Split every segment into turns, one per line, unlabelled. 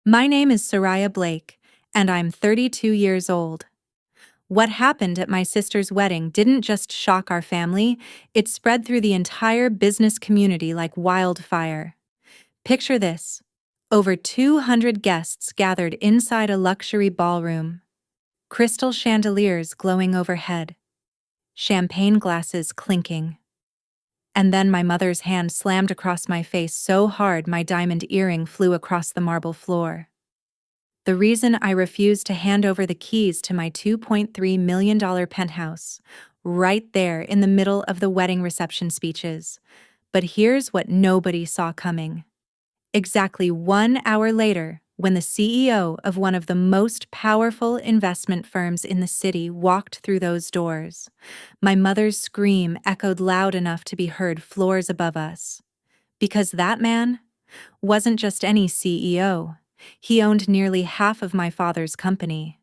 My name is Soraya Blake, and I'm 32 years old. What happened at my sister's wedding didn't just shock our family, it spread through the entire business community like wildfire. Picture this. Over 200 guests gathered inside a luxury ballroom. Crystal chandeliers glowing overhead. Champagne glasses clinking. And then my mother's hand slammed across my face so hard my diamond earring flew across the marble floor. The reason I refused to hand over the keys to my $2.3 million penthouse, right there in the middle of the wedding reception speeches. But here's what nobody saw coming. Exactly 1 hour later, when the CEO of one of the most powerful investment firms in the city walked through those doors, my mother's scream echoed loud enough to be heard floors above us. Because that man wasn't just any CEO. He owned nearly half of my father's company.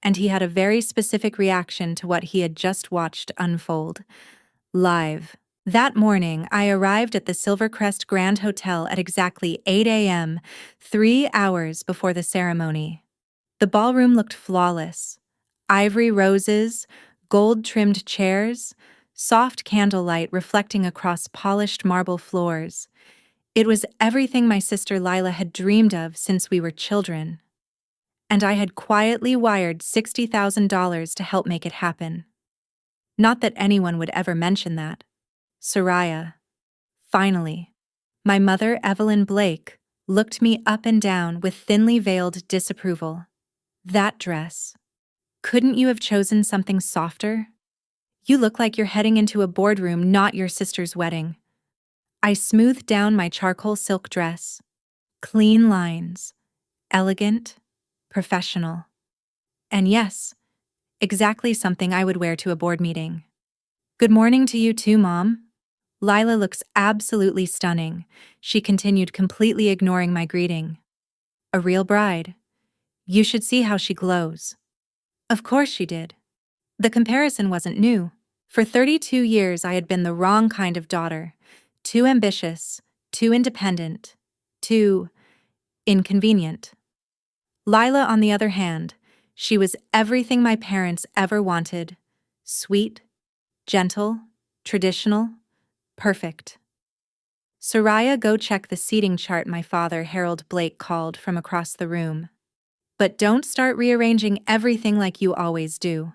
And he had a very specific reaction to what he had just watched unfold. Live. That morning, I arrived at the Silvercrest Grand Hotel at exactly 8 a.m., 3 hours before the ceremony. The ballroom looked flawless. Ivory roses, gold-trimmed chairs, soft candlelight reflecting across polished marble floors. It was everything my sister Lila had dreamed of since we were children. And I had quietly wired $60,000 to help make it happen. Not that anyone would ever mention that. Soraya. Finally. My mother, Evelyn Blake, looked me up and down with thinly veiled disapproval. That dress. Couldn't you have chosen something softer? You look like you're heading into a boardroom, not your sister's wedding. I smoothed down my charcoal silk dress. Clean lines. Elegant. Professional. And yes, exactly something I would wear to a board meeting. Good morning to you too, Mom. Lila looks absolutely stunning, she continued, completely ignoring my greeting. A real bride. You should see how she glows. Of course she did. The comparison wasn't new. For 32 years I had been the wrong kind of daughter. Too ambitious, too independent, too inconvenient. Lila, on the other hand, she was everything my parents ever wanted. Sweet, gentle, traditional, perfect. Soraya, go check the seating chart, my father, Harold Blake, called from across the room. But don't start rearranging everything like you always do.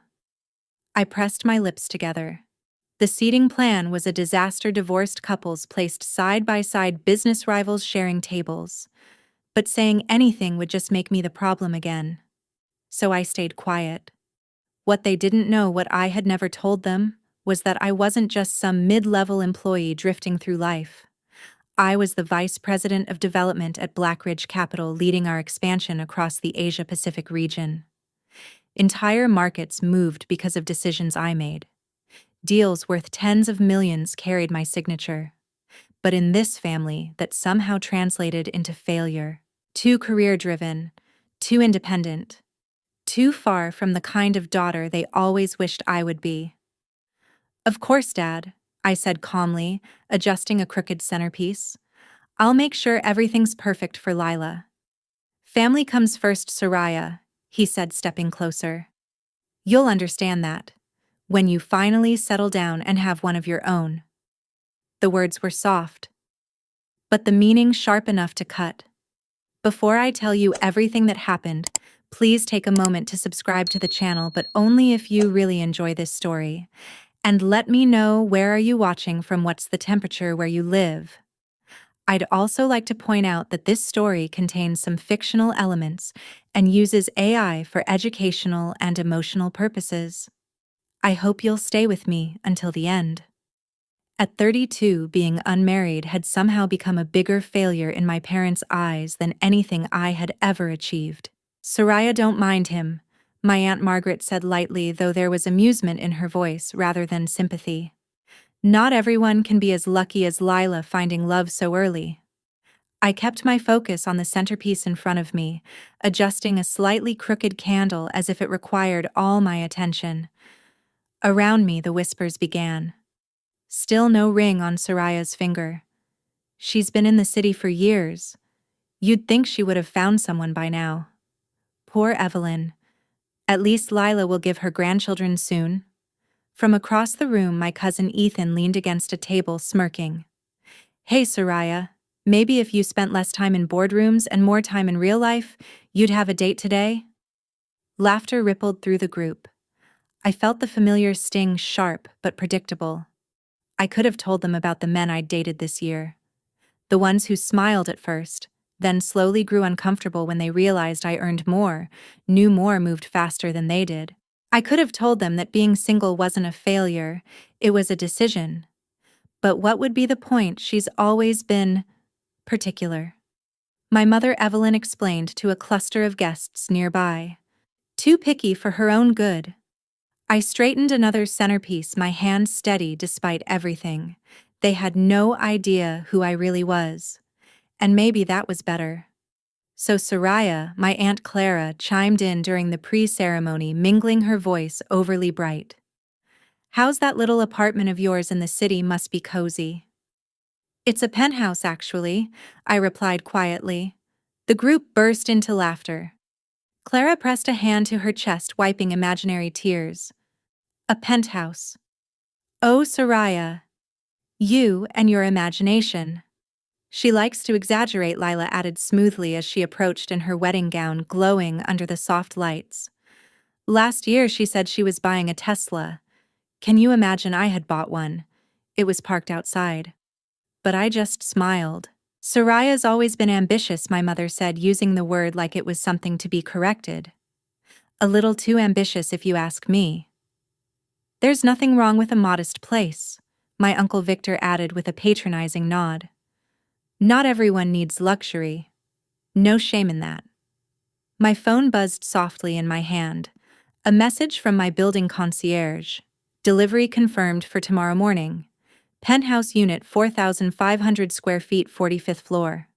I pressed my lips together. The seating plan was a disaster. Divorced couples placed side by side, business rivals sharing tables. But saying anything would just make me the problem again. So I stayed quiet. What they didn't know, what I had never told them, was that I wasn't just some mid-level employee drifting through life. I was the vice president of development at Blackridge Capital, leading our expansion across the Asia-Pacific region. Entire markets moved because of decisions I made. Deals worth tens of millions carried my signature. But in this family, that somehow translated into failure. Too career-driven, too independent, too far from the kind of daughter they always wished I would be. Of course, Dad, I said calmly, adjusting a crooked centerpiece. I'll make sure everything's perfect for Lila. Family comes first, Soraya, he said, stepping closer. You'll understand that when you finally settle down and have one of your own. The words were soft, but the meaning sharp enough to cut. Before I tell you everything that happened, please take a moment to subscribe to the channel, but only if you really enjoy this story. And let me know, where are you watching from, what's the temperature where you live. I'd also like to point out that this story contains some fictional elements and uses AI for educational and emotional purposes. I hope you'll stay with me until the end. At 32, being unmarried had somehow become a bigger failure in my parents' eyes than anything I had ever achieved. Soraya, don't mind him, my Aunt Margaret said lightly, though there was amusement in her voice rather than sympathy. Not everyone can be as lucky as Lila finding love so early. I kept my focus on the centerpiece in front of me, adjusting a slightly crooked candle as if it required all my attention. Around me, the whispers began. Still no ring on Soraya's finger. She's been in the city for years. You'd think she would have found someone by now. Poor Evelyn. At least Lila will give her grandchildren soon. From across the room, my cousin Ethan leaned against a table, smirking. Hey, Soraya. Maybe if you spent less time in boardrooms and more time in real life, you'd have a date today? Laughter rippled through the group. I felt the familiar sting, sharp but predictable. I could have told them about the men I'd dated this year. The ones who smiled at first, then slowly grew uncomfortable when they realized I earned more, knew more, moved faster than they did. I could have told them that being single wasn't a failure, it was a decision. But what would be the point? She's always been particular. My mother Evelyn explained to a cluster of guests nearby. Too picky for her own good. I straightened another centerpiece, my hand steady despite everything. They had no idea who I really was. And maybe that was better. So Soraya, my Aunt Clara, chimed in during the pre-ceremony, mingling her voice overly bright. How's that little apartment of yours in the city? Must be cozy. It's a penthouse, actually, I replied quietly. The group burst into laughter. Clara pressed a hand to her chest, wiping imaginary tears. A penthouse. Oh, Soraya. You and your imagination. She likes to exaggerate, Lila added smoothly as she approached in her wedding gown, glowing under the soft lights. Last year she said she was buying a Tesla. Can you imagine? I had bought one. It was parked outside. But I just smiled. Soraya's always been ambitious, my mother said, using the word like it was something to be corrected. A little too ambitious if you ask me. There's nothing wrong with a modest place, my Uncle Victor added with a patronizing nod. Not everyone needs luxury. No shame in that. My phone buzzed softly in my hand. A message from my building concierge. Delivery confirmed for tomorrow morning. Penthouse unit 4,500 square feet, 45th floor.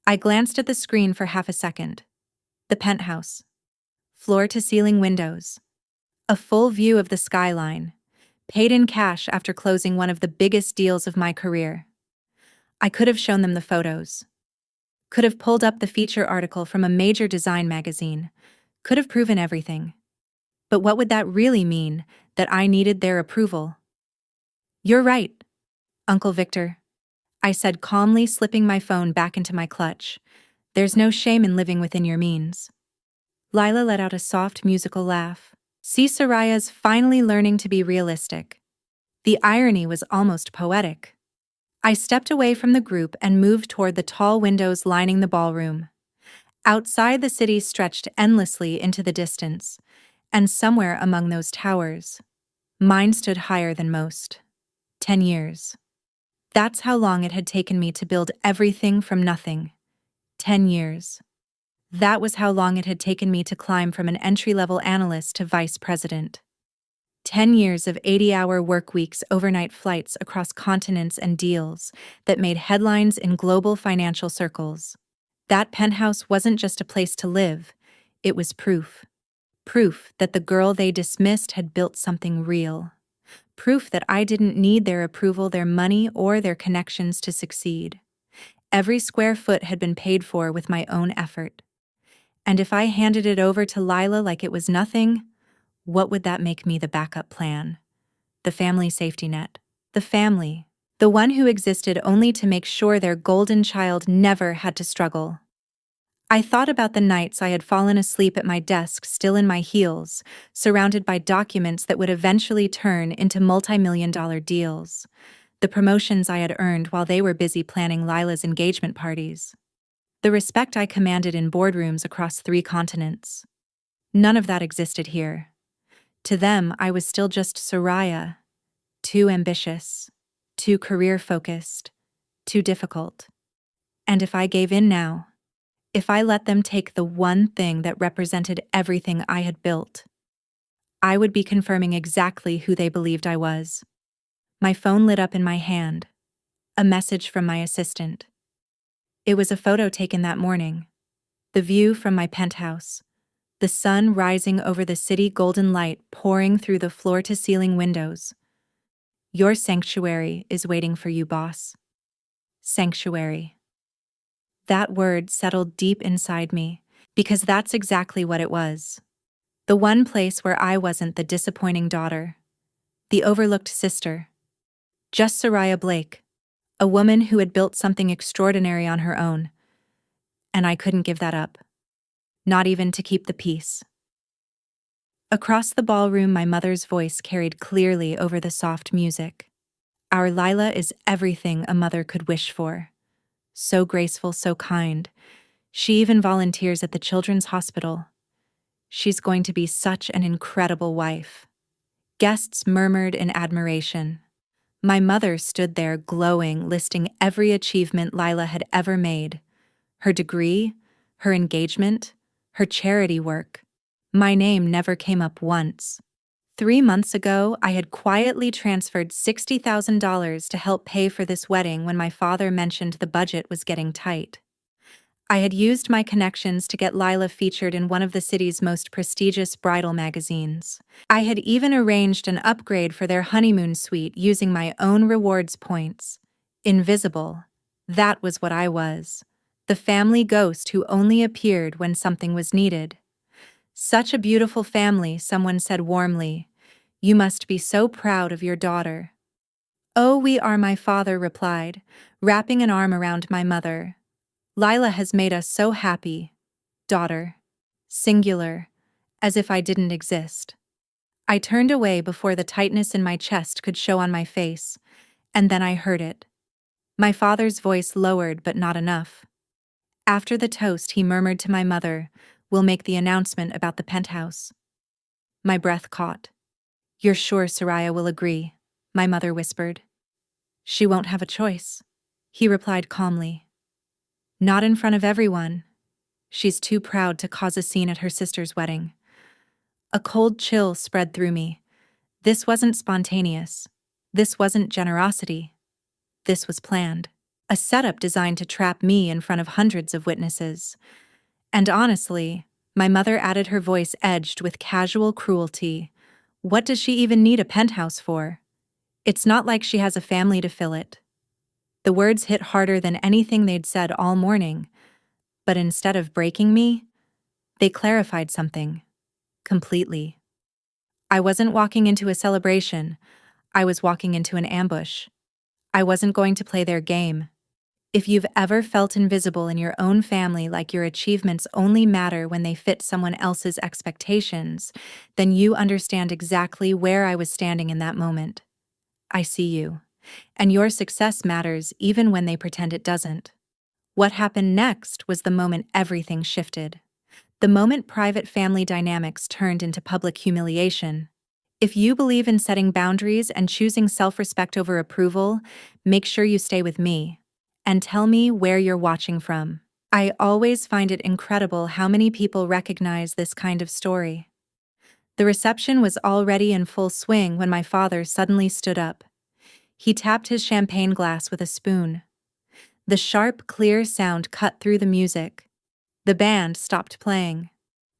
I glanced at the screen for half a second. The penthouse. Floor-to-ceiling windows. A full view of the skyline. Paid in cash after closing one of the biggest deals of my career. I could have shown them the photos. Could have pulled up the feature article from a major design magazine. Could have proven everything. But what would that really mean? That I needed their approval? You're right, Uncle Victor, I said calmly, slipping my phone back into my clutch. There's no shame in living within your means. Lila let out a soft musical laugh. See, Soraya's finally learning to be realistic. The irony was almost poetic. I stepped away from the group and moved toward the tall windows lining the ballroom. Outside, the city stretched endlessly into the distance, and somewhere among those towers, mine stood higher than most. 10 years. That's how long it had taken me to build everything from nothing. 10 years. That was how long it had taken me to climb from an entry-level analyst to vice president. 10 years of 80-hour work weeks, overnight flights across continents, and deals that made headlines in global financial circles. That penthouse wasn't just a place to live, it was proof. Proof that the girl they dismissed had built something real. Proof that I didn't need their approval, their money, or their connections to succeed. Every square foot had been paid for with my own effort. And if I handed it over to Lila like it was nothing, what would that make me? The backup plan? The family safety net? The family? The one who existed only to make sure their golden child never had to struggle. I thought about the nights I had fallen asleep at my desk, still in my heels, surrounded by documents that would eventually turn into multi-million-dollar deals. The promotions I had earned while they were busy planning Lila's engagement parties. The respect I commanded in boardrooms across 3 continents. None of that existed here. To them, I was still just Soraya. Too ambitious. Too career-focused. Too difficult. And if I gave in now, if I let them take the one thing that represented everything I had built, I would be confirming exactly who they believed I was. My phone lit up in my hand. A message from my assistant. It was a photo taken that morning. The view from my penthouse. The sun rising over the city, golden light pouring through the floor-to-ceiling windows. Your sanctuary is waiting for you, boss. Sanctuary. That word settled deep inside me, because that's exactly what it was. The one place where I wasn't the disappointing daughter, the overlooked sister, just Soraya Blake, a woman who had built something extraordinary on her own, and I couldn't give that up, not even to keep the peace. Across the ballroom, my mother's voice carried clearly over the soft music. Our Lila is everything a mother could wish for. So graceful, so kind. She even volunteers at the children's hospital. She's going to be such an incredible wife. Guests murmured in admiration. My mother stood there glowing, listing every achievement Lila had ever made. Her degree, her engagement, her charity work. My name never came up once. 3 months ago, I had quietly transferred $60,000 to help pay for this wedding when my father mentioned the budget was getting tight. I had used my connections to get Lila featured in one of the city's most prestigious bridal magazines. I had even arranged an upgrade for their honeymoon suite using my own rewards points. Invisible. That was what I was. The family ghost who only appeared when something was needed. Such a beautiful family, someone said warmly. You must be so proud of your daughter. Oh, we are, my father replied, wrapping an arm around my mother. Lila has made us so happy. Daughter. Singular. As if I didn't exist. I turned away before the tightness in my chest could show on my face, and then I heard it. My father's voice lowered, but not enough. After the toast, he murmured to my mother, "We'll make the announcement about the penthouse." My breath caught. "You're sure Soraya will agree?" my mother whispered. "She won't have a choice," he replied calmly. "Not in front of everyone. She's too proud to cause a scene at her sister's wedding." A cold chill spread through me. This wasn't spontaneous. This wasn't generosity. This was planned. A setup designed to trap me in front of hundreds of witnesses. And honestly, my mother added, her voice edged with casual cruelty. What does she even need a penthouse for? It's not like she has a family to fill it. The words hit harder than anything they'd said all morning, but instead of breaking me, they clarified something. Completely. I wasn't walking into a celebration. I was walking into an ambush. I wasn't going to play their game. If you've ever felt invisible in your own family, like your achievements only matter when they fit someone else's expectations, then you understand exactly where I was standing in that moment. I see you. And your success matters even when they pretend it doesn't. What happened next was the moment everything shifted. The moment private family dynamics turned into public humiliation. If you believe in setting boundaries and choosing self-respect over approval, make sure you stay with me. And tell me where you're watching from. I always find it incredible how many people recognize this kind of story. The reception was already in full swing when my father suddenly stood up. He tapped his champagne glass with a spoon. The sharp, clear sound cut through the music. The band stopped playing.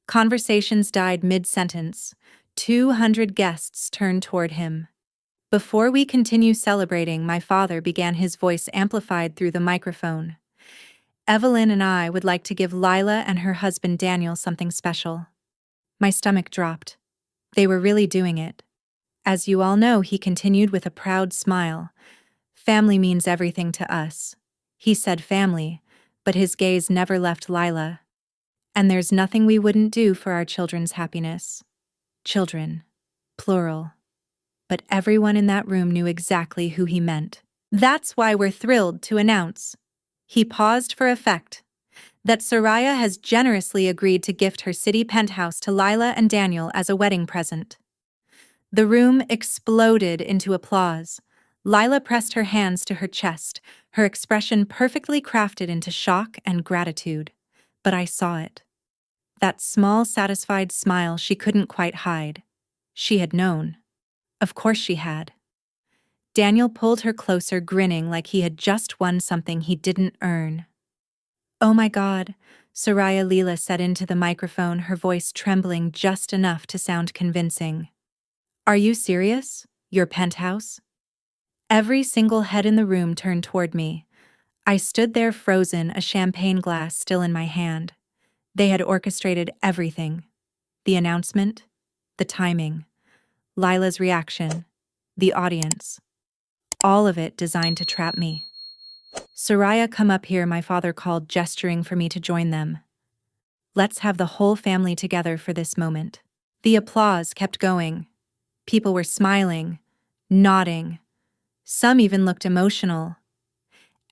Conversations died mid-sentence. 200 guests turned toward him. Before we continue celebrating, my father began, his voice amplified through the microphone. Evelyn and I would like to give Lila and her husband Daniel something special. My stomach dropped. They were really doing it. As you all know, he continued with a proud smile. Family means everything to us. He said family, but his gaze never left Lila. And there's nothing we wouldn't do for our children's happiness. Children. Plural. But everyone in that room knew exactly who he meant. That's why we're thrilled to announce. He paused for effect. That Soraya has generously agreed to gift her city penthouse to Lila and Daniel as a wedding present. The room exploded into applause. Lila pressed her hands to her chest, her expression perfectly crafted into shock and gratitude. But I saw it. That small, satisfied smile she couldn't quite hide. She had known. Of course she had. Daniel pulled her closer, grinning like he had just won something he didn't earn. "Oh my God," Soraya Leela said into the microphone, her voice trembling just enough to sound convincing. "Are you serious? Your penthouse?" Every single head in the room turned toward me. I stood there frozen, a champagne glass still in my hand. They had orchestrated everything. The announcement, the timing, Lila's reaction, the audience. All of it designed to trap me. "Soraya, come up here," my father called, gesturing for me to join them. "Let's have the whole family together for this moment." The applause kept going. People were smiling, nodding. Some even looked emotional.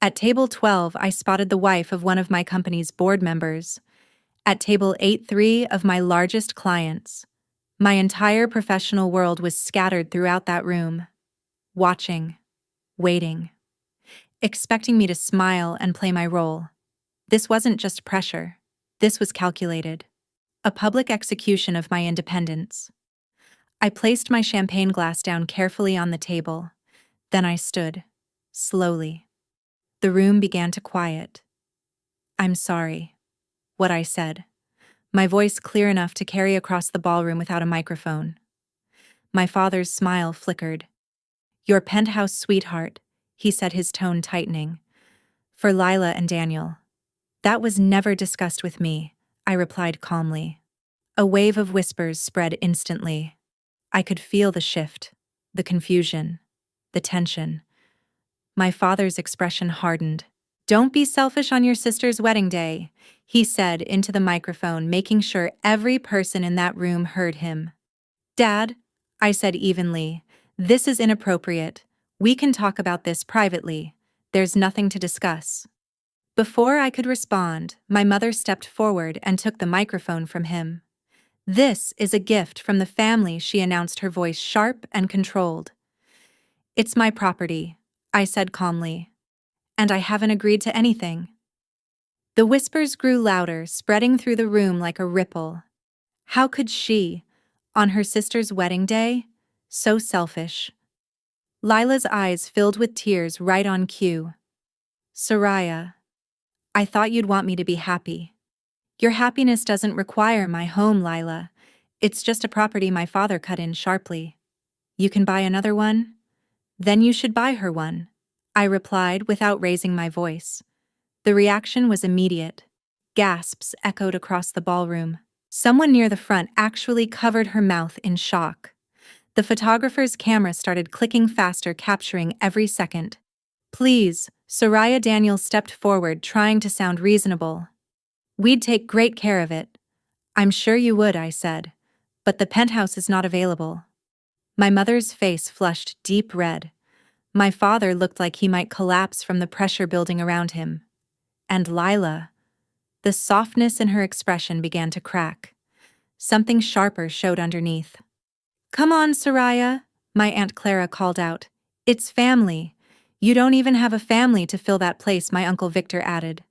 At table 12, I spotted the wife of one of my company's board members. At table 8, three of my largest clients. My entire professional world was scattered throughout that room, watching, waiting, expecting me to smile and play my role. This wasn't just pressure. This was calculated. A public execution of my independence. I placed my champagne glass down carefully on the table. Then I stood, slowly. The room began to quiet. "I'm sorry," what I said, my voice clear enough to carry across the ballroom without a microphone. My father's smile flickered. "Your penthouse sweetheart," he said, his tone tightening. "For Lila and Daniel." "That was never discussed with me," I replied calmly. A wave of whispers spread instantly. I could feel the shift, the confusion, the tension. My father's expression hardened. "Don't be selfish on your sister's wedding day," he said into the microphone, making sure every person in that room heard him. "Dad," I said evenly, "this is inappropriate. We can talk about this privately. There's nothing to discuss." Before I could respond, my mother stepped forward and took the microphone from him. "This is a gift from the family," she announced, her voice sharp and controlled. "It's my property," I said calmly. "And I haven't agreed to anything." The whispers grew louder, spreading through the room like a ripple. How could she, on her sister's wedding day? So selfish. Lila's eyes filled with tears right on cue. "Soraya, I thought you'd want me to be happy." "Your happiness doesn't require my home, Lila. It's just a property," my father cut in sharply. "You can buy another one? Then you should buy her one," I replied without raising my voice. The reaction was immediate. Gasps echoed across the ballroom. Someone near the front actually covered her mouth in shock. The photographer's camera started clicking faster, capturing every second. "Please," Soraya Daniel stepped forward, trying to sound reasonable. "We'd take great care of it." "I'm sure you would," I said. "But the penthouse is not available." My mother's face flushed deep red. My father looked like he might collapse from the pressure building around him. And Lila, the softness in her expression began to crack. Something sharper showed underneath. "Come on, Soraya," my Aunt Clara called out. "It's family." "You don't even have a family to fill that place," my Uncle Victor added.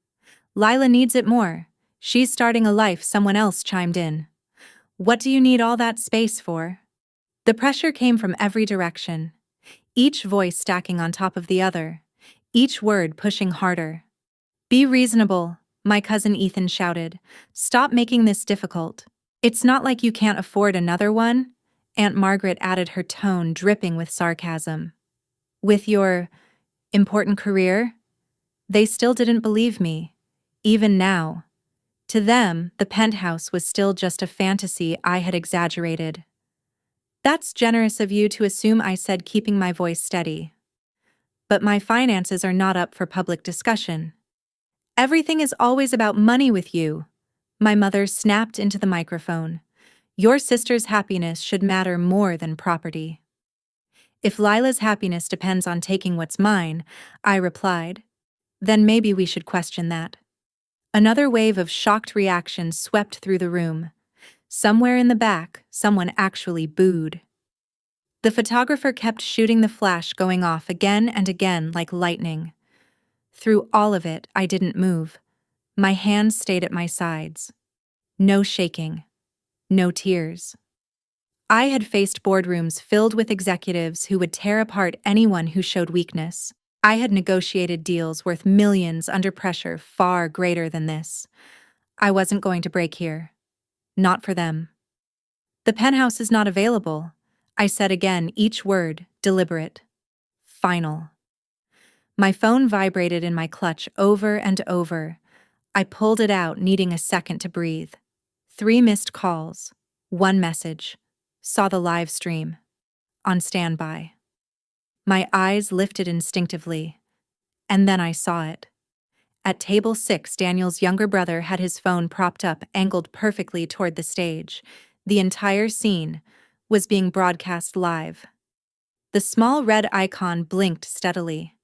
"Lila needs it more. She's starting a life," someone else chimed in. "What do you need all that space for?" The pressure came from every direction, each voice stacking on top of the other, each word pushing harder. "Be reasonable," my cousin Ethan shouted. "Stop making this difficult." "It's not like you can't afford another one," Aunt Margaret added, her tone dripping with sarcasm. "With your important career?" They still didn't believe me, even now. To them, the penthouse was still just a fantasy I had exaggerated. "That's generous of you to assume," I said, keeping my voice steady. "But my finances are not up for public discussion." "Everything is always about money with you," my mother snapped into the microphone. "Your sister's happiness should matter more than property." "If Lila's happiness depends on taking what's mine," I replied, "then maybe we should question that." Another wave of shocked reactions swept through the room. Somewhere in the back, someone actually booed. The photographer kept shooting, the flash going off again and again like lightning. Through all of it, I didn't move. My hands stayed at my sides. No shaking. No tears. I had faced boardrooms filled with executives who would tear apart anyone who showed weakness. I had negotiated deals worth millions under pressure far greater than this. I wasn't going to break here. Not for them. "The penthouse is not available," I said again, each word deliberate. Final. My phone vibrated in my clutch over and over. I pulled it out, needing a second to breathe. 3 missed calls. 1 message. Saw the live stream. On standby. My eyes lifted instinctively. And then I saw it. At table 6, Daniel's younger brother had his phone propped up, angled perfectly toward the stage. The entire scene was being broadcast live. The small red icon blinked steadily.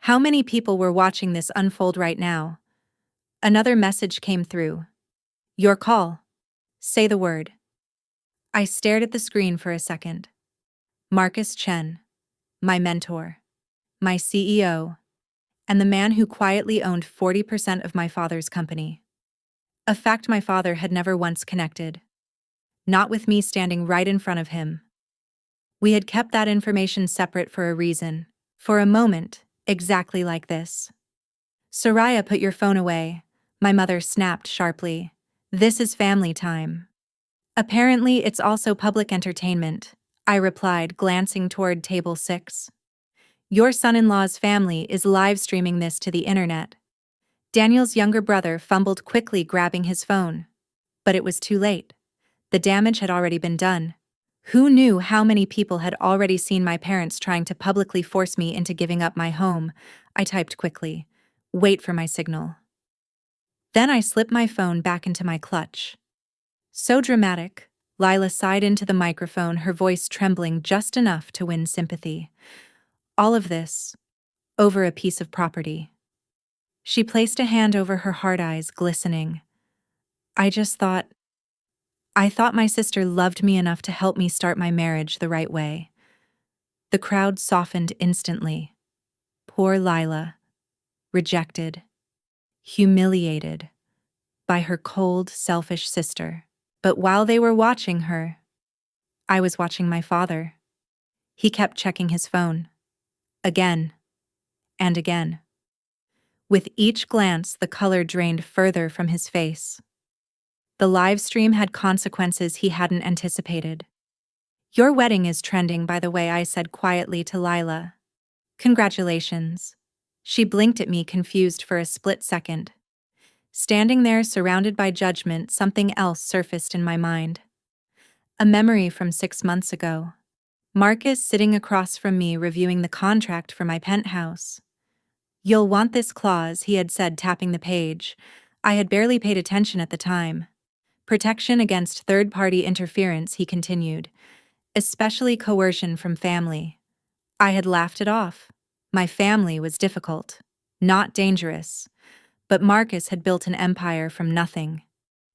How many people were watching this unfold right now? Another message came through. Your call. Say the word. I stared at the screen for a second. Marcus Chen, my mentor, my CEO, and the man who quietly owned 40% of my father's company. A fact my father had never once connected. Not with me standing right in front of him. We had kept that information separate for a reason. For a moment, exactly like this. Soraya, put your phone away, my mother snapped sharply. This is family time. Apparently, it's also public entertainment, I replied, glancing toward table 6. Your son-in-law's family is live streaming this to the internet. Daniel's younger brother fumbled quickly, grabbing his phone. But it was too late. The damage had already been done. Who knew how many people had already seen my parents trying to publicly force me into giving up my home? I typed quickly. Wait for my signal. Then I slipped my phone back into my clutch. So dramatic, Lila sighed into the microphone, her voice trembling just enough to win sympathy. All of this, over a piece of property. She placed a hand over her hard eyes, glistening. I thought my sister loved me enough to help me start my marriage the right way. The crowd softened instantly. Poor Lila. Rejected. Humiliated. By her cold, selfish sister. But while they were watching her, I was watching my father. He kept checking his phone. Again. And again. With each glance, the color drained further from his face. The live stream had consequences he hadn't anticipated. Your wedding is trending, by the way, I said quietly to Lila. Congratulations. She blinked at me, confused for a split second. Standing there, surrounded by judgment, something else surfaced in my mind. A memory from 6 months ago. Marcus sitting across from me, reviewing the contract for my penthouse. You'll want this clause, he had said, tapping the page. I had barely paid attention at the time. Protection against third-party interference, he continued. Especially coercion from family. I had laughed it off. My family was difficult, not dangerous. But Marcus had built an empire from nothing.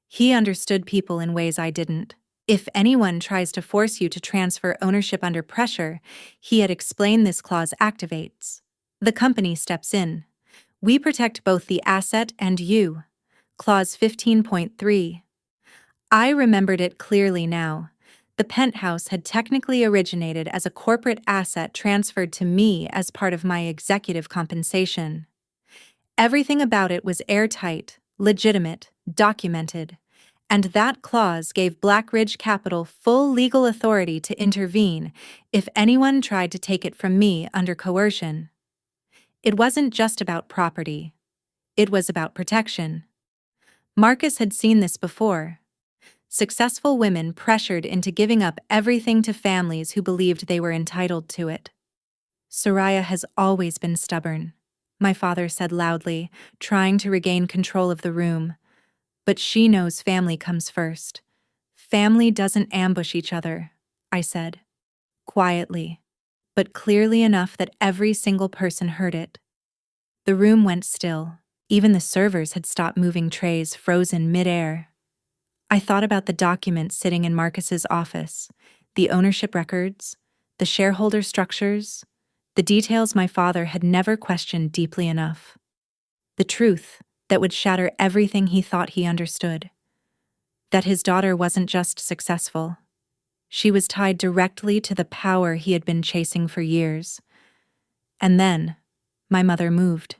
He understood people in ways I didn't. If anyone tries to force you to transfer ownership under pressure, he had explained, this clause activates. The company steps in. We protect both the asset and you. Clause 15.3. I remembered it clearly now. The penthouse had technically originated as a corporate asset transferred to me as part of my executive compensation. Everything about it was airtight, legitimate, documented. And that clause gave Blackridge Capital full legal authority to intervene if anyone tried to take it from me under coercion. It wasn't just about property. It was about protection. Marcus had seen this before. Successful women pressured into giving up everything to families who believed they were entitled to it. Soraya has always been stubborn, my father said loudly, trying to regain control of the room. But she knows family comes first. Family doesn't ambush each other, I said. Quietly, but clearly enough that every single person heard it. The room went still. Even the servers had stopped moving, trays frozen mid-air. I thought about the documents sitting in Marcus's office, the ownership records, the shareholder structures, the details my father had never questioned deeply enough. The truth that would shatter everything he thought he understood. That his daughter wasn't just successful. She was tied directly to the power he had been chasing for years. And then, my mother moved.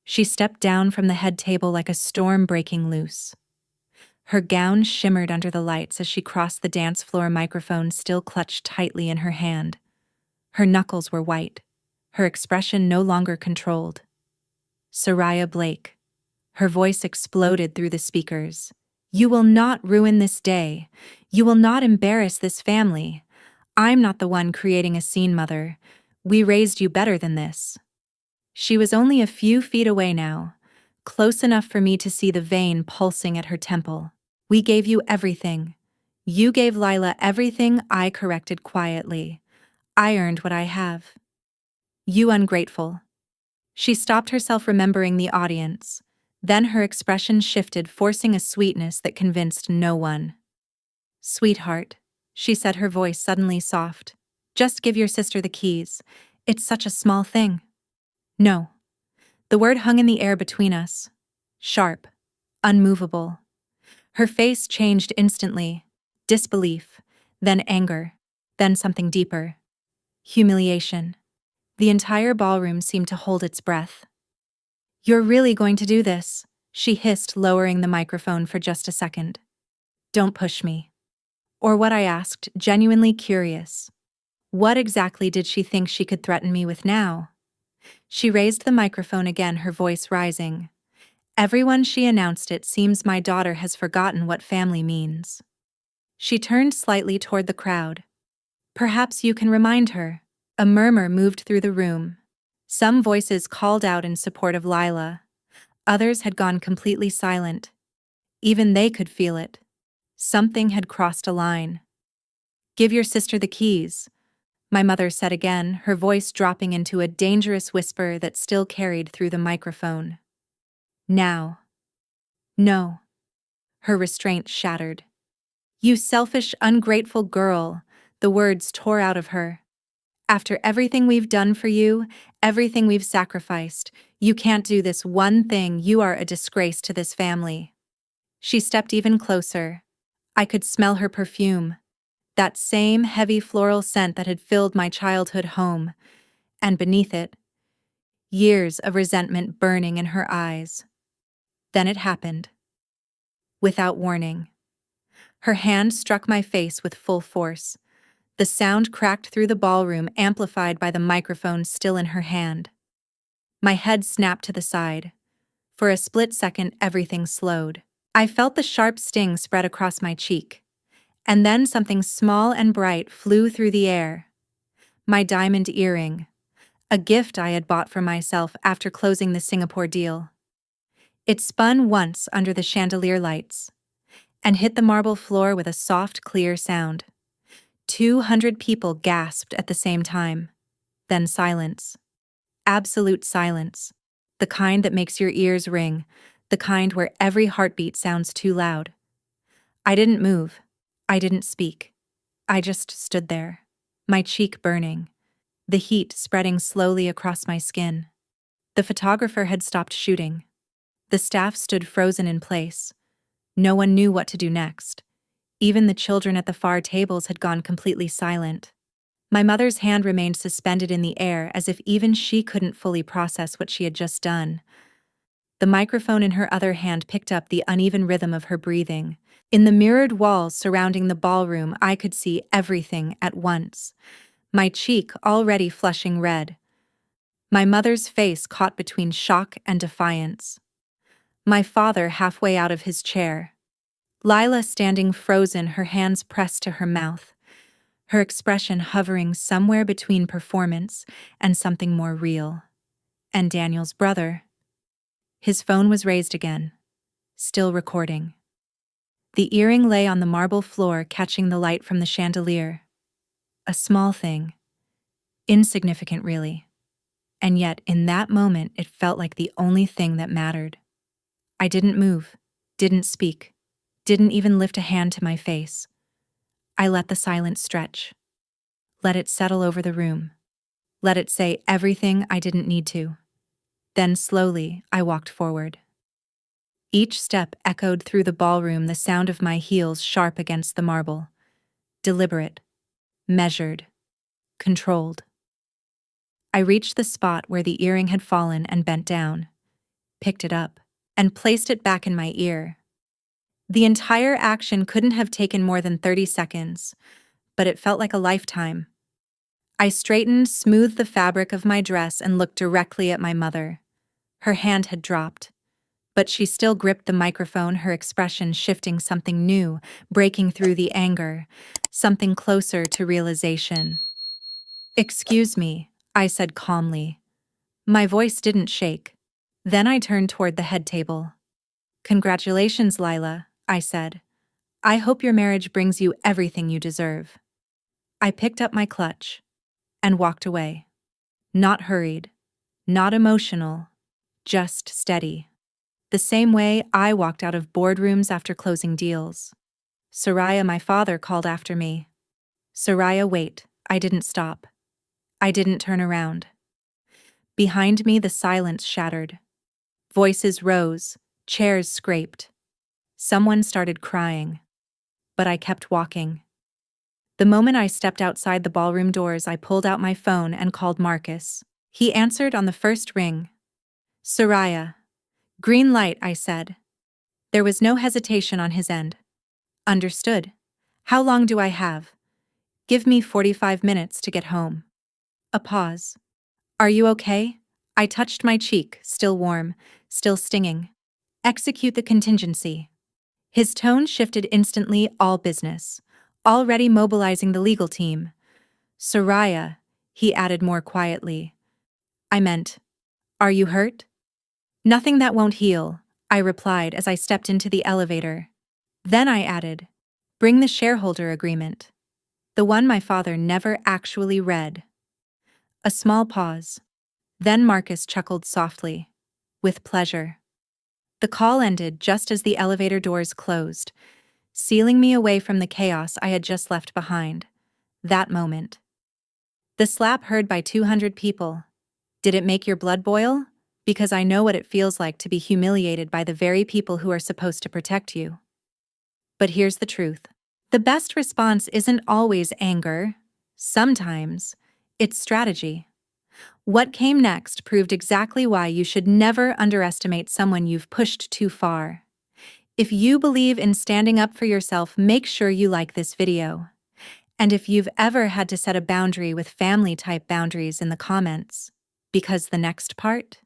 She stepped down from the head table like a storm breaking loose. Her gown shimmered under the lights as she crossed the dance floor, microphone still clutched tightly in her hand. Her knuckles were white, her expression no longer controlled. Soraya Blake. Her voice exploded through the speakers. You will not ruin this day. You will not embarrass this family. I'm not the one creating a scene, Mother. We raised you better than this. She was only a few feet away now, close enough for me to see the vein pulsing at her temple. We gave you everything. You gave Lila everything I corrected quietly. I earned what I have. You ungrateful. She stopped herself, remembering the audience. Then her expression shifted, forcing a sweetness that convinced no one. Sweetheart, she said, her voice suddenly soft. Just give your sister the keys. It's such a small thing. No. The word hung in the air between us. Sharp. Unmovable. Her face changed instantly. Disbelief. Then anger. Then something deeper. Humiliation. The entire ballroom seemed to hold its breath. You're really going to do this? She hissed, lowering the microphone for just a second. Don't push me. Or what, I asked, genuinely curious. What exactly did she think she could threaten me with now? She raised the microphone again, her voice rising. Everyone, she announced, it seems my daughter has forgotten what family means. She turned slightly toward the crowd. Perhaps you can remind her. A murmur moved through the room. Some voices called out in support of Lila. Others had gone completely silent. Even they could feel it. Something had crossed a line. Give your sister the keys, my mother said again, her voice dropping into a dangerous whisper that still carried through the microphone. Now. No. Her restraint shattered. You selfish, ungrateful girl, the words tore out of her. After everything we've done for you, everything we've sacrificed, you can't do this one thing. You are a disgrace to this family. She stepped even closer. I could smell her perfume. That same heavy floral scent that had filled my childhood home. And beneath it, years of resentment burning in her eyes. Then it happened. Without warning. Her hand struck my face with full force. The sound cracked through the ballroom, amplified by the microphone still in her hand. My head snapped to the side. For a split second, everything slowed. I felt the sharp sting spread across my cheek. And then something small and bright flew through the air. My diamond earring. A gift I had bought for myself after closing the Singapore deal. It spun once under the chandelier lights and hit the marble floor with a soft, clear sound. 200 people gasped at the same time. Then silence. Absolute silence. The kind that makes your ears ring, the kind where every heartbeat sounds too loud. I didn't move. I didn't speak. I just stood there, my cheek burning, the heat spreading slowly across my skin. The photographer had stopped shooting. The staff stood frozen in place. No one knew what to do next. Even the children at the far tables had gone completely silent. My mother's hand remained suspended in the air, as if even she couldn't fully process what she had just done. The microphone in her other hand picked up the uneven rhythm of her breathing. In the mirrored walls surrounding the ballroom, I could see everything at once. My cheek already flushing red. My mother's face caught between shock and defiance. My father halfway out of his chair. Lila standing frozen, her hands pressed to her mouth, her expression hovering somewhere between performance and something more real. And Daniel's brother. His phone was raised again, still recording. The earring lay on the marble floor, catching the light from the chandelier. A small thing. Insignificant, really. And yet, in that moment, it felt like the only thing that mattered. I didn't move, didn't speak, didn't even lift a hand to my face. I let the silence stretch. Let it settle over the room. Let it say everything I didn't need to. Then slowly, I walked forward. Each step echoed through the ballroom, the sound of my heels sharp against the marble. Deliberate. Measured. Controlled. I reached the spot where the earring had fallen and bent down, picked it up, and placed it back in my ear. The entire action couldn't have taken more than 30 seconds, but it felt like a lifetime. I straightened, smoothed the fabric of my dress, and looked directly at my mother. Her hand had dropped, but she still gripped the microphone, her expression shifting, something new, breaking through the anger, something closer to realization. "Excuse me," I said calmly. My voice didn't shake. Then I turned toward the head table. "Congratulations, Lila," I said. "I hope your marriage brings you everything you deserve." I picked up my clutch and walked away. Not hurried, not emotional, just steady. The same way I walked out of boardrooms after closing deals. "Soraya," my father called after me. "Soraya, wait." I didn't stop. I didn't turn around. Behind me, the silence shattered. Voices rose, chairs scraped. Someone started crying. But I kept walking. The moment I stepped outside the ballroom doors, I pulled out my phone and called Marcus. He answered on the first ring. "Soraya." "Green light," I said. There was no hesitation on his end. "Understood. How long do I have?" "Give me 45 minutes to get home." A pause. "Are you okay?" I touched my cheek, still warm, still stinging. "Execute the contingency." His tone shifted instantly, all business. Already mobilizing the legal team. "Soraya," he added more quietly. I meant, "Are you hurt?" "Nothing that won't heal," I replied as I stepped into the elevator. Then I added, "Bring the shareholder agreement." The one my father never actually read. A small pause. Then Marcus chuckled softly, with pleasure. The call ended just as the elevator doors closed, sealing me away from the chaos I had just left behind. That moment. The slap heard by 200 people. Did it make your blood boil? Because I know what it feels like to be humiliated by the very people who are supposed to protect you. But here's the truth. The best response isn't always anger. Sometimes, it's strategy. What came next proved exactly why you should never underestimate someone you've pushed too far. If you believe in standing up for yourself, make sure you like this video. And if you've ever had to set a boundary with family-type boundaries, in the comments. Because the next part?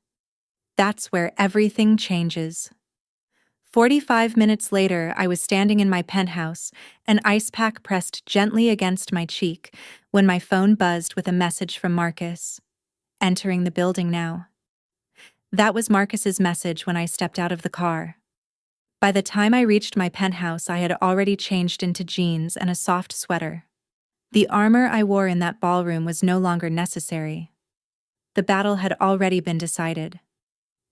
That's where everything changes. 45 minutes later, I was standing in my penthouse, an ice pack pressed gently against my cheek, when my phone buzzed with a message from Marcus. "Entering the building now." That was Marcus's message when I stepped out of the car. By the time I reached my penthouse, I had already changed into jeans and a soft sweater. The armor I wore in that ballroom was no longer necessary. The battle had already been decided.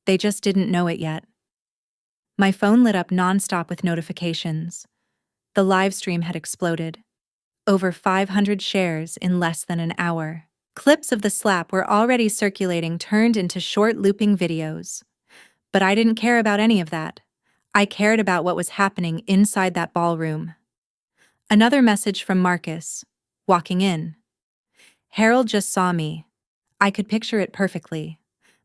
They just didn't know it yet. My phone lit up nonstop with notifications. The live stream had exploded. Over 500 shares in less than an hour. Clips of the slap were already circulating, turned into short looping videos. But I didn't care about any of that. I cared about what was happening inside that ballroom. Another message from Marcus, walking in. "Harold just saw me." I could picture it perfectly.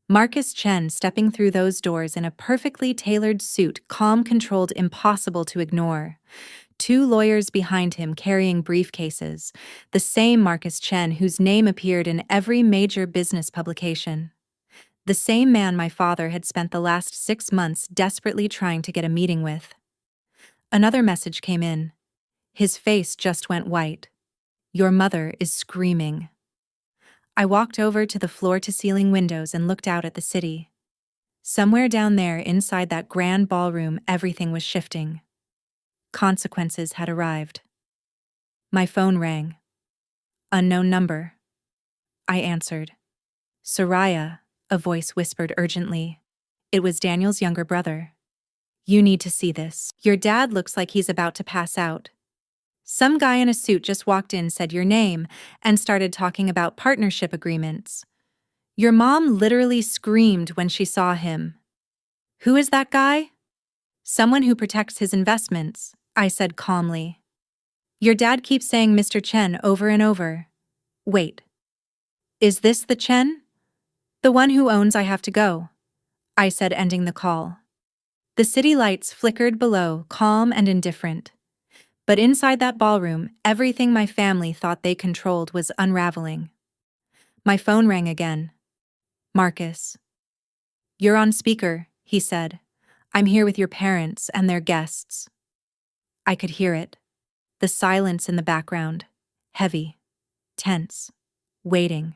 Marcus Chen stepping through those doors in a perfectly tailored suit, calm, controlled, impossible to ignore. 2 lawyers behind him carrying briefcases, the same Marcus Chen whose name appeared in every major business publication. The same man my father had spent the last 6 months desperately trying to get a meeting with. Another message came in. His face just went white. "Your mother is screaming." I walked over to the floor-to-ceiling windows and looked out at the city. Somewhere down there, inside that grand ballroom, everything was shifting. Consequences had arrived. My phone rang. Unknown number. I answered. "Soraya," a voice whispered urgently. It was Daniel's younger brother. "You need to see this. Your dad looks like he's about to pass out." Some guy in a suit just walked in, said your name, and started talking about partnership agreements. Your mom literally screamed when she saw him. "Who is that guy?" "Someone who protects his investments," I said calmly. "Your dad keeps saying Mr. Chen over and over." "Wait. Is this the Chen?" "The one who owns I Have to Go," I said, ending the call. The city lights flickered below, calm and indifferent. But inside that ballroom, everything my family thought they controlled was unraveling. My phone rang again. Marcus. You're on speaker, he said. I'm here with your parents and their guests. I could hear it. The silence in the background. Heavy. Tense. Waiting.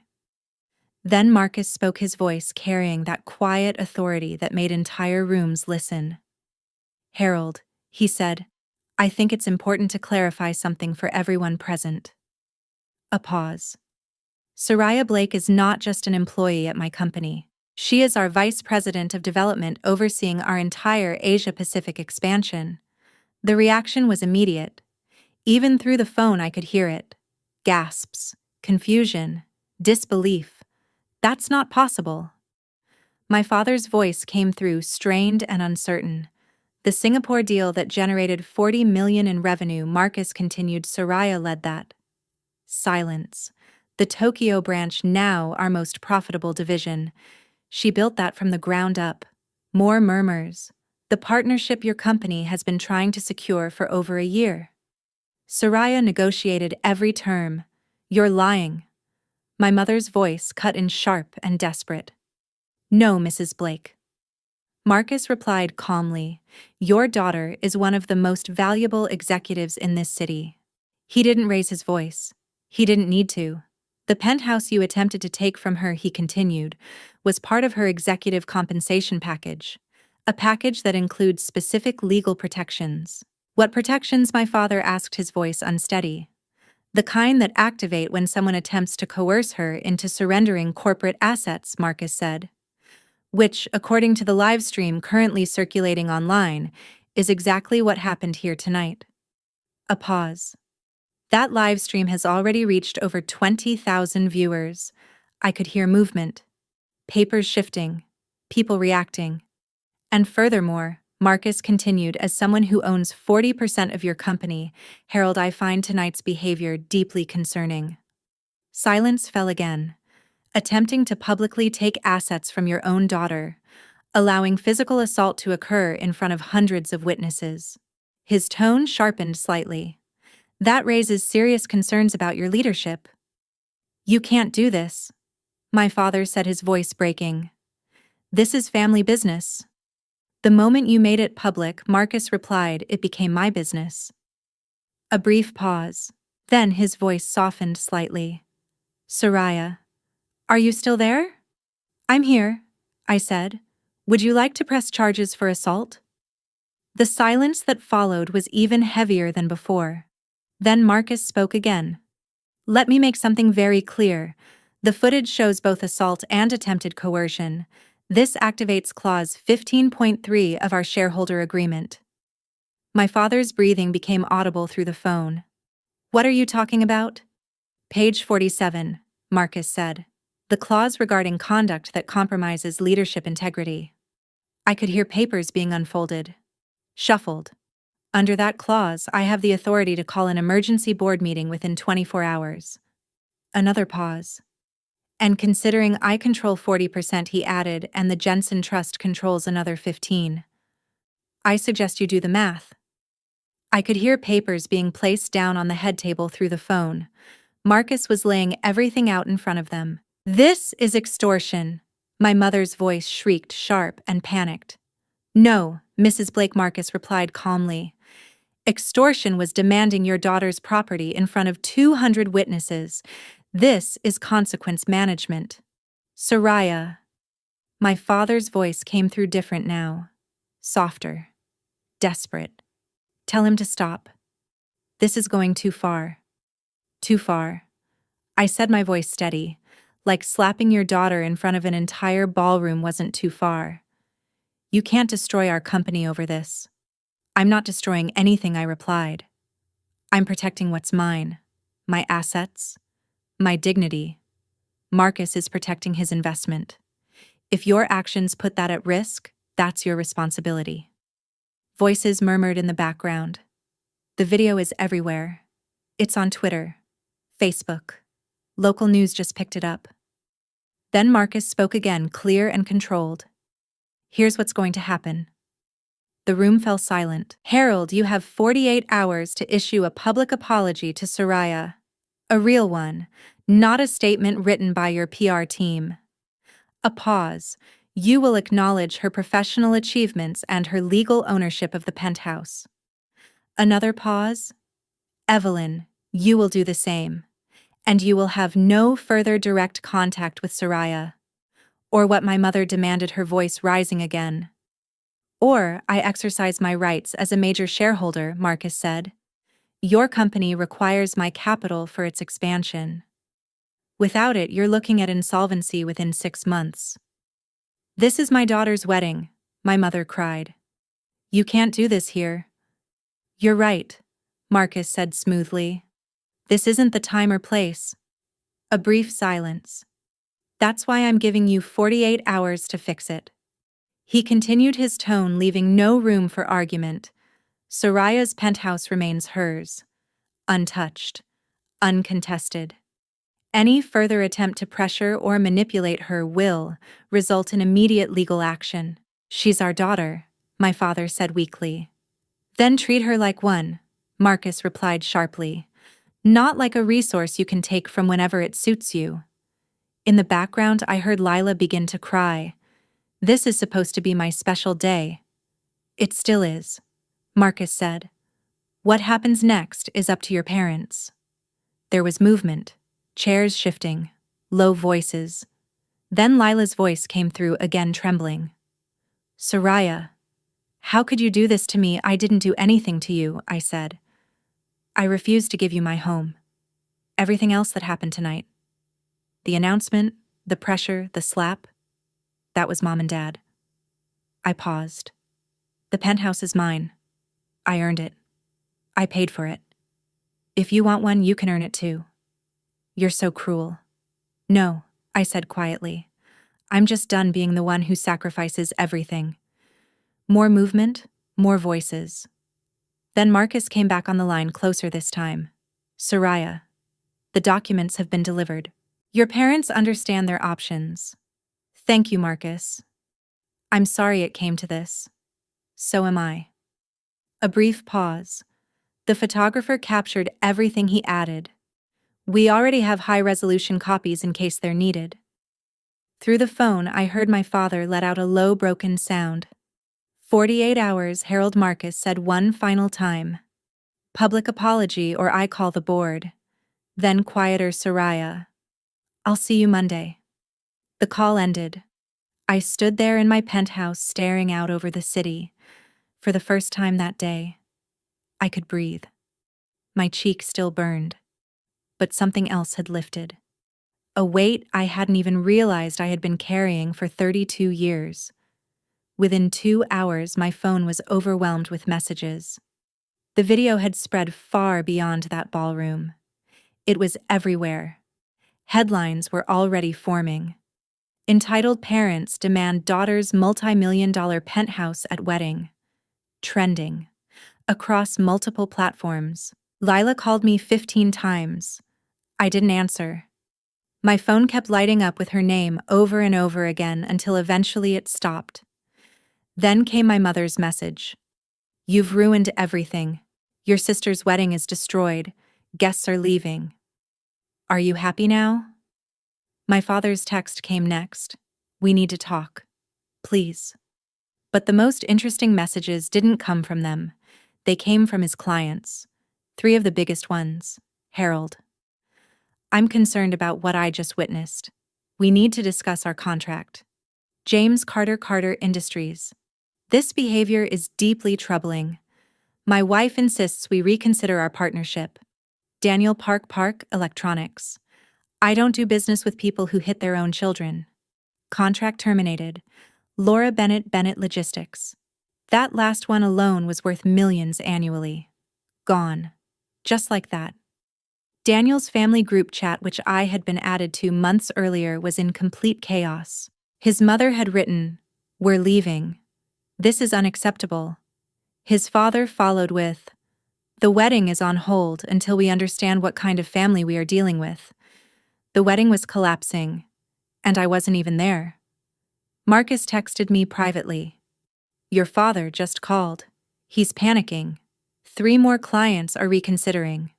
Then Marcus spoke, his voice carrying that quiet authority that made entire rooms listen. Harold, he said, I think it's important to clarify something for everyone present. A pause. Soraya Blake is not just an employee at my company. She is our Vice President of Development overseeing our entire Asia-Pacific expansion. The reaction was immediate. Even through the phone I could hear it. Gasps, confusion, disbelief. That's not possible. My father's voice came through strained and uncertain. The Singapore deal that generated $40 million in revenue, Marcus continued, Soraya led that. Silence. The Tokyo branch, now our most profitable division. She built that from the ground up. More murmurs. The partnership your company has been trying to secure for over a year. Soraya negotiated every term. You're lying. My mother's voice cut in sharp and desperate. No, Mrs. Blake. Marcus replied calmly, your daughter is one of the most valuable executives in this city. He didn't raise his voice. He didn't need to. The penthouse you attempted to take from her, he continued, was part of her executive compensation package. A package that includes specific legal protections. What protections? My father asked, his voice unsteady. The kind that activate when someone attempts to coerce her into surrendering corporate assets, Marcus said. Which, according to the live stream currently circulating online, is exactly what happened here tonight. A pause. That live stream has already reached over 20,000 viewers. I could hear movement. Papers shifting. People reacting. And furthermore, Marcus continued, as someone who owns 40% of your company, Harold, I find tonight's behavior deeply concerning. Silence fell again. Attempting to publicly take assets from your own daughter, allowing physical assault to occur in front of hundreds of witnesses. His tone sharpened slightly. That raises serious concerns about your leadership. You can't do this, my father said, his voice breaking. This is family business. The moment you made it public, Marcus replied, it became my business. A brief pause. Then his voice softened slightly. Soraya, are you still there? I'm here, I said. Would you like to press charges for assault? The silence that followed was even heavier than before. Then Marcus spoke again. Let me make something very clear. The footage shows both assault and attempted coercion. This activates Clause 15.3 of our shareholder agreement. My father's breathing became audible through the phone. What are you talking about? Page 47, Marcus said. The clause regarding conduct that compromises leadership integrity. I could hear papers being unfolded. Shuffled. Under that clause, I have the authority to call an emergency board meeting within 24 hours. Another pause. And considering I control 40%, he added, and the Jensen Trust controls another 15%. I suggest you do the math. I could hear papers being placed down on the head table through the phone. Marcus was laying everything out in front of them. This is extortion, my mother's voice shrieked, sharp and panicked. No, Mrs. Blake, Marcus replied calmly. Extortion was demanding your daughter's property in front of 200 witnesses. This is consequence management. Soraya. My father's voice came through different now. Softer. Desperate. Tell him to stop. This is going too far. Too far. I said, my voice steady. Like slapping your daughter in front of an entire ballroom wasn't too far. You can't destroy our company over this. I'm not destroying anything, I replied. I'm protecting what's mine. My assets. My dignity. Marcus is protecting his investment. If your actions put that at risk, that's your responsibility. Voices murmured in the background. The video is everywhere. It's on Twitter, Facebook. Local news just picked it up. Then Marcus spoke again, clear and controlled. Here's what's going to happen. The room fell silent. Harold, you have 48 hours to issue a public apology to Soraya. A real one, not a statement written by your PR team. A pause. You will acknowledge her professional achievements and her legal ownership of the penthouse. Another pause. Evelyn, you will do the same. And you will have no further direct contact with Soraya. Or what my mother demanded, her voice rising again. Or I exercise my rights as a major shareholder, Marcus said. Your company requires my capital for its expansion. Without it, you're looking at insolvency within 6 months. This is my daughter's wedding, my mother cried. You can't do this here. You're right, Marcus said smoothly. This isn't the time or place. A brief silence. That's why I'm giving you 48 hours to fix it. He continued, his tone leaving no room for argument. Soraya's penthouse remains hers, untouched, uncontested. Any further attempt to pressure or manipulate her will result in immediate legal action. She's our daughter, my father said weakly. Then treat her like one, Marcus replied sharply. Not like a resource you can take from whenever it suits you. In the background, I heard Lila begin to cry. This is supposed to be my special day. It still is, Marcus said. What happens next is up to your parents. There was movement, chairs shifting, low voices. Then Lila's voice came through again, trembling. Soraya, how could you do this to me? I didn't do anything to you, I said. I refuse to give you my home. Everything else that happened tonight. The announcement, the pressure, the slap. That was Mom and Dad. I paused. The penthouse is mine. I earned it. I paid for it. If you want one, you can earn it too. You're so cruel. No, I said quietly. I'm just done being the one who sacrifices everything. More movement, more voices. Then Marcus came back on the line, closer this time. Soraya, the documents have been delivered. Your parents understand their options. Thank you, Marcus. I'm sorry it came to this. So am I. A brief pause. The photographer captured everything. He added, we already have high-resolution copies in case they're needed. Through the phone, I heard my father let out a low, broken sound. 48 hours, Harold Marcus said one final time. Public apology or I call the board. Then quieter, Soraya. I'll see you Monday. The call ended. I stood there in my penthouse staring out over the city. For the first time that day, I could breathe. My cheek still burned. But something else had lifted. A weight I hadn't even realized I had been carrying for 32 years. Within 2 hours, my phone was overwhelmed with messages. The video had spread far beyond that ballroom. It was everywhere. Headlines were already forming. Entitled parents demand daughter's multi-million-dollar penthouse at wedding. Trending. Across multiple platforms. Lila called me 15 times. I didn't answer. My phone kept lighting up with her name over and over again until eventually it stopped. Then came my mother's message. You've ruined everything. Your sister's wedding is destroyed. Guests are leaving. Are you happy now? My father's text came next. We need to talk. Please. But the most interesting messages didn't come from them. They came from his clients. 3 of the biggest ones. Harold. I'm concerned about what I just witnessed. We need to discuss our contract. James Carter Industries. This behavior is deeply troubling. My wife insists we reconsider our partnership. Daniel Park Electronics. I don't do business with people who hit their own children. Contract terminated. Laura Bennett Logistics. That last one alone was worth millions annually. Gone. Just like that. Daniel's family group chat, which I had been added to months earlier, was in complete chaos. His mother had written, "We're leaving. This is unacceptable." His father followed with, "The wedding is on hold until we understand what kind of family we are dealing with." The wedding was collapsing, and I wasn't even there. Marcus texted me privately. Your father just called. He's panicking. 3 more clients are reconsidering.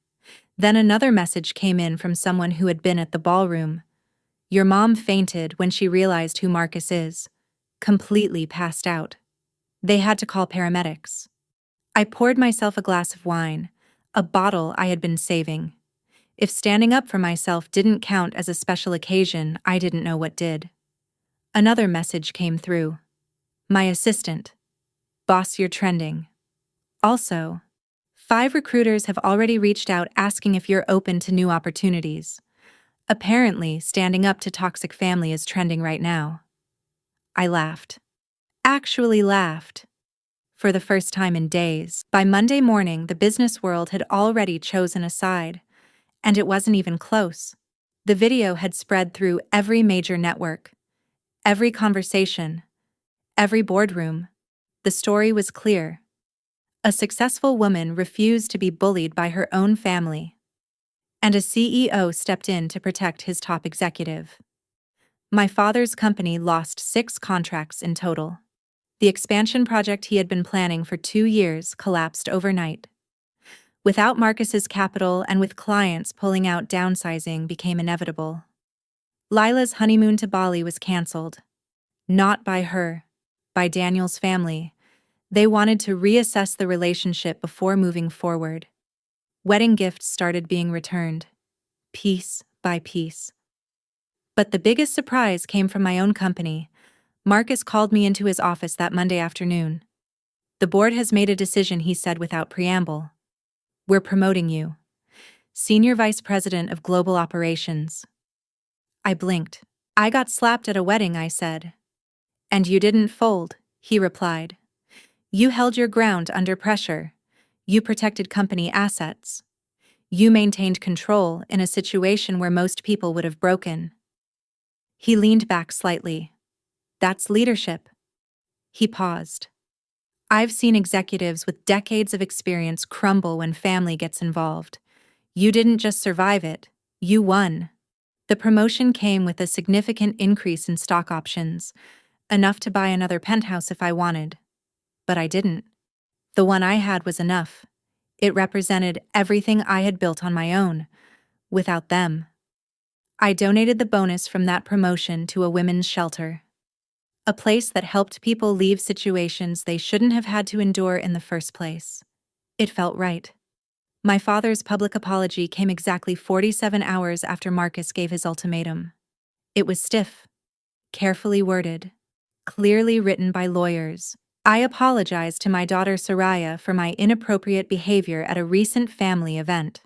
Then another message came in from someone who had been at the ballroom. Your mom fainted when she realized who Marcus is. Completely passed out. They had to call paramedics. I poured myself a glass of wine, a bottle I had been saving. If standing up for myself didn't count as a special occasion, I didn't know what did. Another message came through. My assistant. Boss, you're trending. Also, 5 recruiters have already reached out asking if you're open to new opportunities. Apparently, standing up to toxic family is trending right now. I laughed. Actually laughed. For the first time in days. By Monday morning, the business world had already chosen a side. And it wasn't even close. The video had spread through every major network. Every conversation. Every boardroom. The story was clear. A successful woman refused to be bullied by her own family. And a CEO stepped in to protect his top executive. My father's company lost 6 contracts in total. The expansion project he had been planning for 2 years collapsed overnight. Without Marcus's capital and with clients pulling out, downsizing became inevitable. Lila's honeymoon to Bali was canceled. Not by her, by Daniel's family. They wanted to reassess the relationship before moving forward. Wedding gifts started being returned, piece by piece. But the biggest surprise came from my own company. Marcus called me into his office that Monday afternoon. The board has made a decision, he said without preamble. We're promoting you. Senior Vice President of Global Operations. I blinked. I got slapped at a wedding, I said. And you didn't fold, he replied. You held your ground under pressure. You protected company assets. You maintained control in a situation where most people would have broken. He leaned back slightly. That's leadership. He paused. I've seen executives with decades of experience crumble when family gets involved. You didn't just survive it, you won. The promotion came with a significant increase in stock options, enough to buy another penthouse if I wanted. But I didn't. The one I had was enough. It represented everything I had built on my own, without them. I donated the bonus from that promotion to a women's shelter. A place that helped people leave situations they shouldn't have had to endure in the first place. It felt right. My father's public apology came exactly 47 hours after Marcus gave his ultimatum. It was stiff, carefully worded, clearly written by lawyers. I apologized to my daughter Soraya for my inappropriate behavior at a recent family event.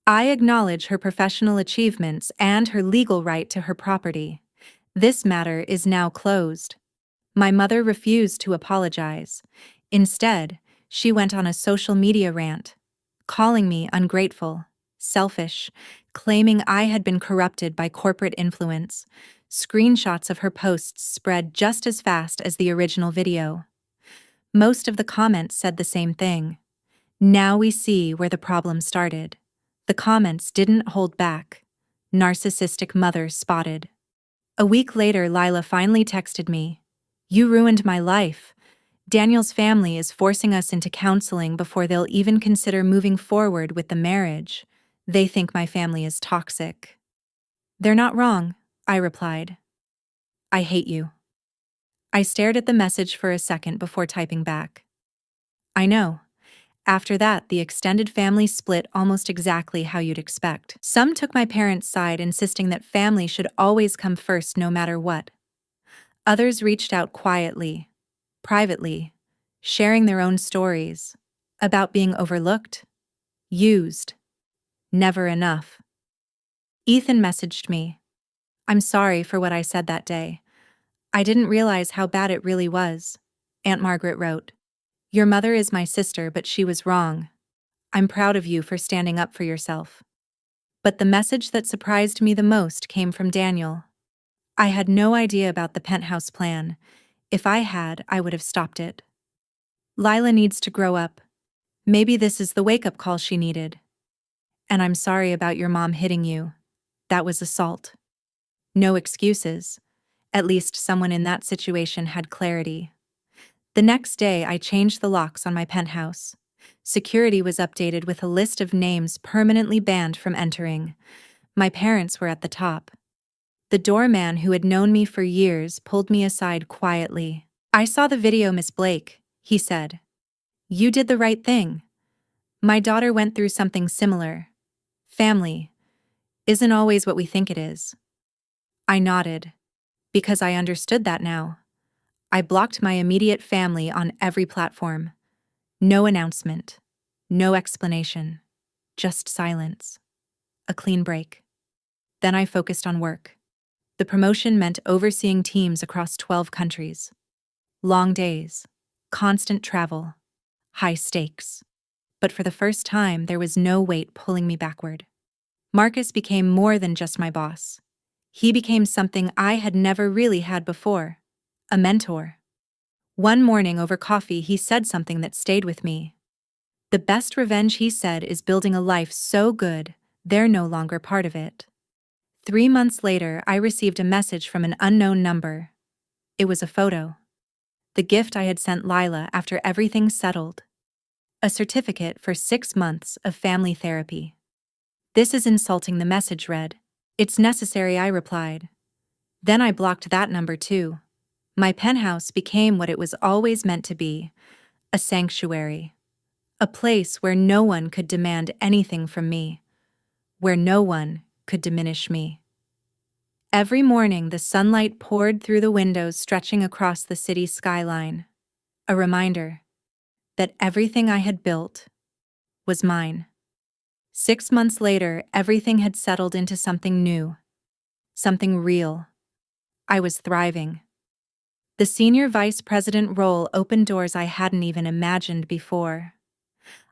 I acknowledge her professional achievements and her legal right to her property. This matter is now closed. My mother refused to apologize. Instead, she went on a social media rant, calling me ungrateful, selfish, claiming I had been corrupted by corporate influence. Screenshots of her posts spread just as fast as the original video. Most of the comments said the same thing. Now we see where the problem started. The comments didn't hold back. Narcissistic mother spotted. A week later, Lila finally texted me. You ruined my life. Daniel's family is forcing us into counseling before they'll even consider moving forward with the marriage. They think my family is toxic. They're not wrong, I replied. I hate you. I stared at the message for a second before typing back. I know. After that, the extended family split almost exactly how you'd expect. Some took my parents' side, insisting that family should always come first no matter what. Others reached out quietly, privately, sharing their own stories about being overlooked, used, never enough. Ethan messaged me. I'm sorry for what I said that day. I didn't realize how bad it really was. Aunt Margaret wrote. Your mother is my sister, but she was wrong. I'm proud of you for standing up for yourself. But the message that surprised me the most came from Daniel. I had no idea about the penthouse plan. If I had, I would have stopped it. Lila needs to grow up. Maybe this is the wake-up call she needed. And I'm sorry about your mom hitting you. That was assault. No excuses. At least someone in that situation had clarity. The next day, I changed the locks on my penthouse. Security was updated with a list of names permanently banned from entering. My parents were at the top. The doorman who had known me for years pulled me aside quietly. "I saw the video, Miss Blake," he said. "You did the right thing. My daughter went through something similar. Family isn't always what we think it is." I nodded, because I understood that now. I blocked my immediate family on every platform. No announcement, no explanation, just silence. A clean break. Then I focused on work. The promotion meant overseeing teams across 12 countries. Long days, constant travel, high stakes. But for the first time, there was no weight pulling me backward. Marcus became more than just my boss. He became something I had never really had before, a mentor. One morning over coffee, he said something that stayed with me. "The best revenge," he said, "is building a life so good, they're no longer part of it." 3 months later, I received a message from an unknown number. It was a photo. The gift I had sent Lila after everything settled. A certificate for 6 months of family therapy. "This is insulting," the message read. "It's necessary," I replied. Then I blocked that number too. My penthouse became what it was always meant to be, a sanctuary. A place where no one could demand anything from me, where no one could diminish me. Every morning the sunlight poured through the windows stretching across the city skyline, a reminder that everything I had built was mine. 6 months later, everything had settled into something new, something real. I was thriving. The senior vice president role opened doors I hadn't even imagined before.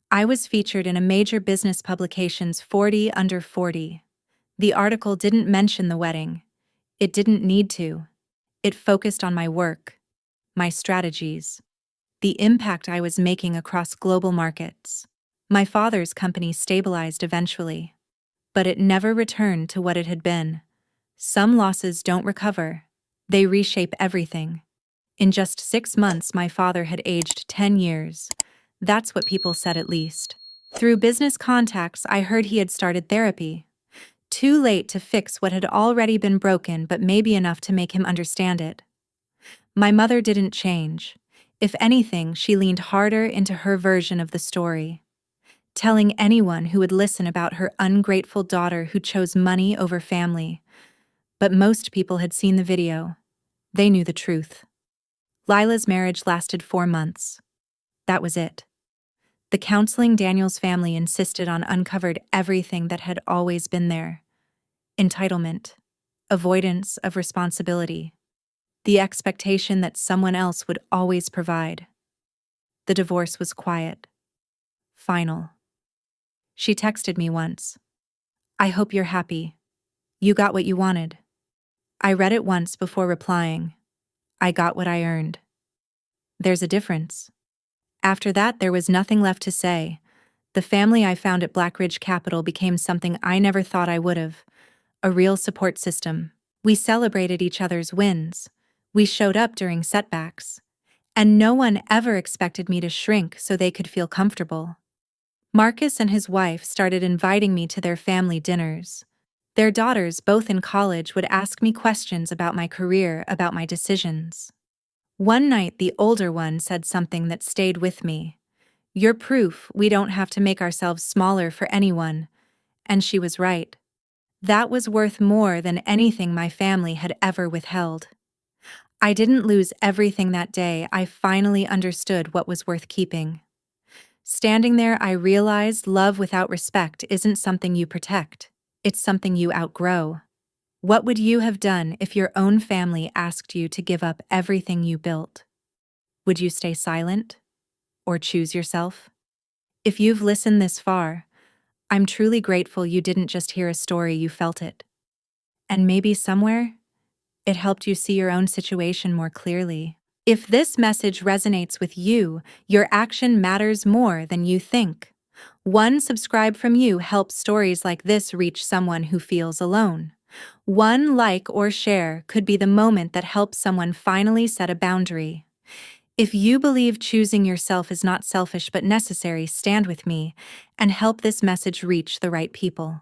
I was featured in a major business publication's 40 Under 40. The article didn't mention the wedding. It didn't need to. It focused on my work, my strategies, the impact I was making across global markets. My father's company stabilized eventually, but it never returned to what it had been. Some losses don't recover. They reshape everything. In just 6 months, my father had aged 10 years. That's what people said, at least. Through business contacts, I heard he had started therapy. Too late to fix what had already been broken, but maybe enough to make him understand it. My mother didn't change. If anything, she leaned harder into her version of the story, telling anyone who would listen about her ungrateful daughter who chose money over family. But most people had seen the video. They knew the truth. Lila's marriage lasted 4 months. That was it. The counseling Daniel's family insisted on uncovered everything that had always been there. Entitlement, avoidance of responsibility, the expectation that someone else would always provide. The divorce was quiet, final. She texted me once. "I hope you're happy. You got what you wanted." I read it once before replying. I got what I earned. There's a difference. After that, there was nothing left to say. The family I found at Black Ridge Capital became something I never thought I would have. A real support system. We celebrated each other's wins. We showed up during setbacks. And no one ever expected me to shrink so they could feel comfortable. Marcus and his wife started inviting me to their family dinners. Their daughters, both in college, would ask me questions about my career, about my decisions. One night, the older one said something that stayed with me. "You're proof we don't have to make ourselves smaller for anyone." And she was right. That was worth more than anything my family had ever withheld. I didn't lose everything that day. I finally understood what was worth keeping. Standing there, I realized love without respect isn't something you protect. It's something you outgrow. What would you have done if your own family asked you to give up everything you built? Would you stay silent? Or choose yourself? If you've listened this far, I'm truly grateful you didn't just hear a story, you felt it. And maybe somewhere, it helped you see your own situation more clearly. If this message resonates with you, your action matters more than you think. One subscribe from you helps stories like this reach someone who feels alone. One like or share could be the moment that helps someone finally set a boundary. If you believe choosing yourself is not selfish but necessary, stand with me and help this message reach the right people.